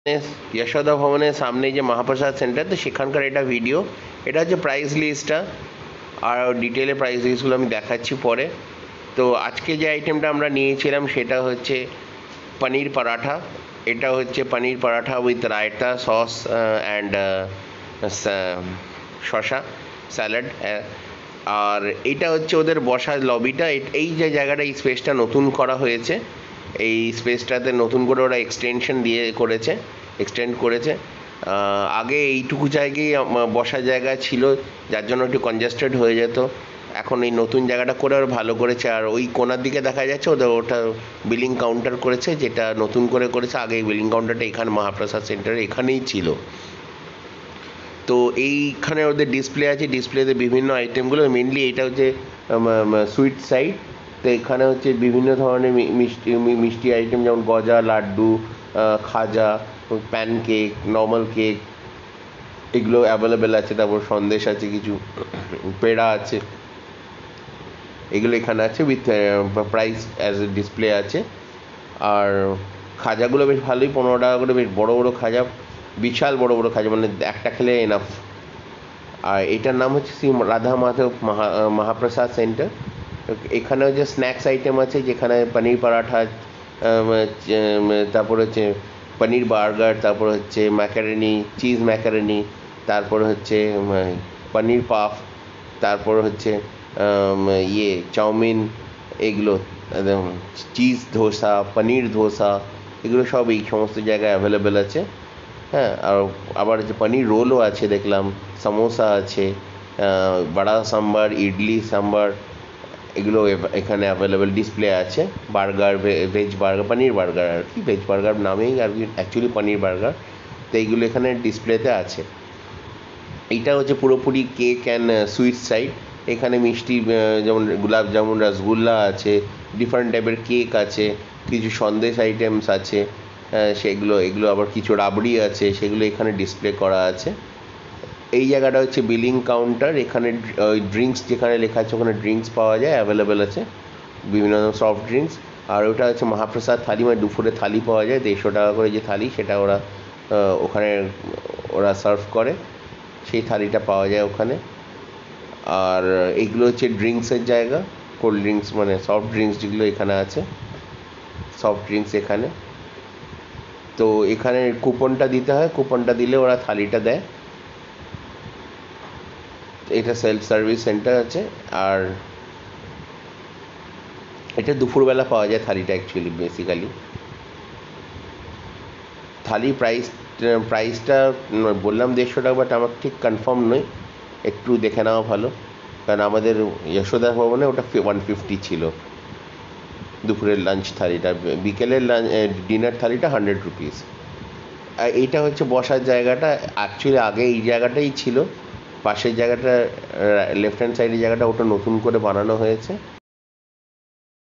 যশোদা ভবনের সামনে যে মহাপ্রসাদ সেন্টার, তো সেখানকার এটা ভিডিও। এটা হচ্ছে প্রাইস লিস্টটা, আর ডিটেলে প্রাইস লিস্টগুলো আমি দেখাচ্ছি পরে। তো আজকে যে আইটেমটা আমরা নিয়েছিলাম সেটা হচ্ছে পনির পরাঠা। এটা হচ্ছে paneer paratha with raita sauce and shosha salad. আর এটা হচ্ছে ওদের বসার লবিটা। এই যে জায়গাটা, এই স্পেসটা নতুন করা হয়েছে। এই স্পেসটাতে নতুন করে ওরা এক্সটেন্ড করেছে। আগে এইটুকু জায়গায় বসার জায়গা ছিল, যার জন্য একটু কনজেস্টেড হয়ে যেত। এখন এই নতুন জায়গাটা করে ওরা ভালো করেছে। আর ওই কোণার দিকে দেখা যাচ্ছে ওটা বিলিং কাউন্টার করেছে, যেটা নতুন করেছে। আগে এই বিলিং কাউন্টারটা এখানে মহাপ্রসাদ সেন্টারে এখানেই ছিল। তো এইখানে ওদের ডিসপ্লে আছে, ডিসপ্লেতে বিভিন্ন আইটেমগুলো, মেনলি এটা হচ্ছে সুইট সাইড। তো এখানে হচ্ছে বিভিন্ন ধরনের মিষ্টি আইটেম, যেমন গজা, লাড্ডু, খাজা, প্যানকেক, নর্মাল কেক, এগুলো অ্যাভেলেবেল আছে। তারপর সন্দেশ আছে, কিছু পেড়া আছে, এগুলো এখানে আছে with price as a display আছে। আর খাজাগুলো বেশ ভালোই, 15 টাকা করে, বেশ বড় বড় খাজা, বিশাল বড় বড় খাজা, মানে একটা খেলে এনাফ। আর এটার নাম হচ্ছে শ্রী রাধা মাধব মহাপ্রসাদ সেন্টার। এখানে হচ্ছে স্ন্যাক্স আইটেম আছে, যেখানে পনির পরাঠা, তারপর হচ্ছে পনির বার্গার, তারপর হচ্ছে ম্যাকারনি, চিজ ম্যাকারনি, তারপর হচ্ছে পনির পাফ, তারপর হচ্ছে চাউমিন, এগুলো চিজ ধোসা, পনির ধোসা, এগুলো সব এই সমস্ত জায়গায় অ্যাভেলেবেল আছে। হ্যাঁ, আর আবার যে পনির রোলও আছে দেখলাম, সমোসা আছে, বড়া সাম্বার, ইডলি সাম্বার, এগুলো এখানে অ্যাভেলেবেল ডিসপ্লে আছে। বার্গার, ভেজ বার্গার, পনির বার্গার আর কি, ভেজ বার্গার নামেই আর কি, অ্যাকচুয়ালি পনির বার্গার। তো এইগুলো এখানে ডিসপ্লেতে আছে। এইটা হচ্ছে পুরোপুরি কেক অ্যান্ড সুইট সাইড। এখানে মিষ্টি, যেমন গুলাব জামুন, রসগোল্লা আছে, ডিফারেন্ট টাইপের কেক আছে, কিছু সন্দেশ আইটেমস আছে, এগুলো আবার কিছু রাবড়ি আছে, সেগুলো এখানে ডিসপ্লে করা আছে। এই জায়গাটা হচ্ছে বিলিং কাউন্টার। এখানে ড্রিঙ্কস, যেখানে লেখা আছে ওখানে ড্রিঙ্কস পাওয়া যায়, অ্যাভেলেবেল আছে বিভিন্ন ধরনের সফট ড্রিঙ্কস। আর ওটা হচ্ছে মহাপ্রসাদ থালি, মানে দুপুরে থালি পাওয়া যায়, 150 টাকা করে যে থালি, সেটা ওখানে ওরা সার্ভ করে, সেই থালিটা পাওয়া যায় ওখানে। আর এইগুলো হচ্ছে ড্রিঙ্কসের জায়গা, কোল্ড ড্রিঙ্কস মানে সফট ড্রিঙ্কস যেগুলো এখানে আছে, সফট ড্রিঙ্কস এখানে। তো এখানে কুপনটা দিতে হয়, কুপনটা দিলে ওরা থালিটা দেয়। এটা সেলফ সার্ভিস সেন্টার আছে। আর এটা দুপুরবেলা পাওয়া যায় থালিটা, অ্যাকচুয়ালি বেসিক্যালি থালি প্রাইসটা বললাম 150 টাকা, বাট আমার ঠিক কনফার্ম নয়, একটু দেখে নেওয়া ভালো। কারণ আমাদের যশোদা ভবনে ওটা 150 ছিল দুপুরের লাঞ্চ থালিটা। বিকেলের ডিনার থালিটা 100 রুপিস। আর এইটা হচ্ছে বসার জায়গাটা। অ্যাকচুয়ালি আগে এই জায়গাটাই ছিল, পাশের জায়গাটা লেফট হ্যান্ড সাইডের জায়গাটা, ওটা নতুন করে বানানো হয়েছে।